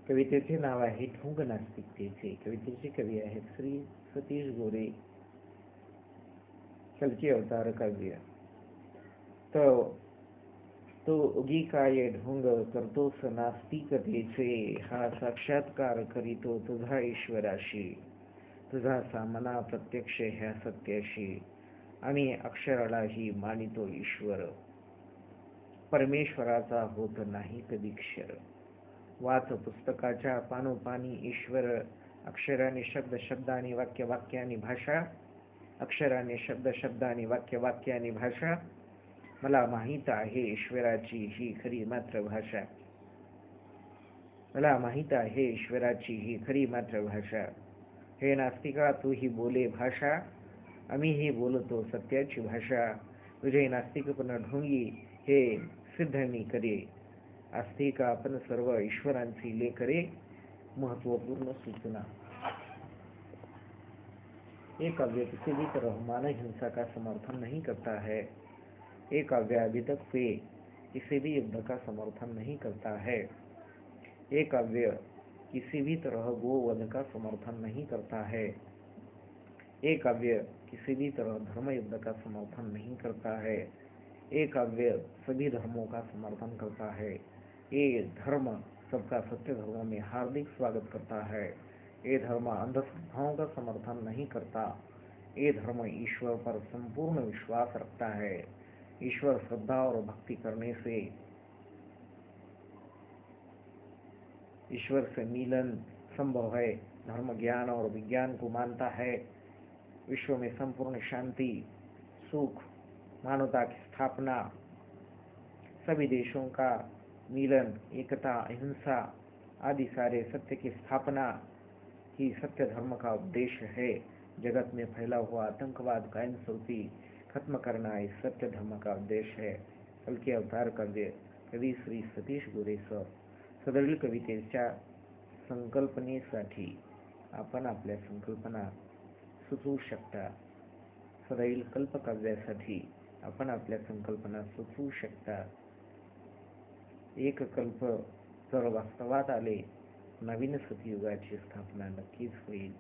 कवितेचे नाव आहे ढोंग नास्तिकतेचे. कवितेचे कवी आहेत श्री सतीश गोरे. कलकी अवतार काव्य. तो उगी काय ढोंग करतोस नास्तिकतेचे, हा साक्षात्कार करीतो तुझा ईश्वराशी, तुझा सामना प्रत्यक्ष ह्या सत्याशी, आम्ही अक्षरालाही मानितो ईश्वर, परमेश्वराचा होत नाही कधी क्षर. वाच पुस्तकाच्या पानोपानी ईश्वर, अक्षराने शब्द शब्दाने वाक्य वाक्याने भाषा, अक्षराने शब्द शब्दाने वाक्य वाक्याने भाषा. मला माहित आहे ईश्वराची ही खरी मातृभाषा, मला माहित आहे ईश्वराची ही खरी मातृभाषा. हे नास्तिका तू ही बोले भाषा, आम्हीही बोलतो सत्याची भाषा. तुझे नास्तिकपण ढोंगी हे सिद्ध मी करे, आस्तिका आपण सर्व ईश्वरांची लेकरे. महत्वपूर्ण सूचना. ये काव्य किसी भी तरह मानव हिंसा का समर्थन नहीं करता है. ये काव्य अभी तक हुए किसी भी युद्ध का समर्थन नहीं करता है. ये काव्य किसी भी तरह गोवध का समर्थन नहीं करता है. ये काव्य किसी भी तरह धर्म युद्ध का समर्थन नहीं करता है. ये काव्य सभी धर्मों का समर्थन करता है. ये धर्म सबका सत्य धर्मों में हार्दिक स्वागत करता है. ये धर्म अंधश्रद्धाओं का समर्थन नहीं करता. ये धर्म ईश्वर पर संपूर्ण विश्वास रखता है. ईश्वर श्रद्धा और भक्ति करने से ईश्वर से मिलन संभव है. धर्म ज्ञान और विज्ञान को मानता है. विश्व में संपूर्ण शांति, सुख, मानवता की स्थापना, सभी देशों का मिलन, एकता, अहिंसा आदि सारे सत्य की स्थापना ही सत्य धर्म का उद्देश्य है. जगत में फैला हुआ आतंकवाद कायम स्वरूपी खत्म करना इस सत्य धर्म का उद्देश्य है. कलकी अवतार काव्य. कवी श्री सतीश गोरे सर. सदरील कवितेच्या संकल्पनेसाठी आपण आपल्या संकल्पना सुचवू शकता. सदैल कल्पकाव्यासाठी आपण आपल्या संकल्पना सुचवू शकता. एक कल्प जर वास्तवात आले, नवीन सतयुगाची स्थापना नक्कीच होईल.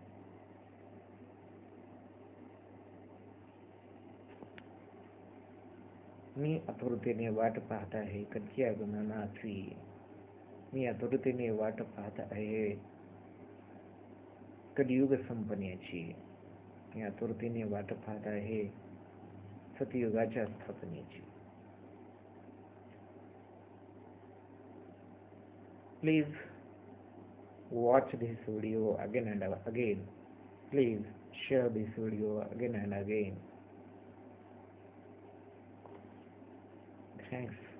मी आतुरतेने वाट पाहत आहे कधी आगमनाची. मी आतुरतेने वाट पाहत आहे कलियुग संपण्याची. मी आतुरतेने वाट पाहत आहे सतयुगाच्या स्थापनेची. Please watch this video again and again. Please share this video again and again. Thanks.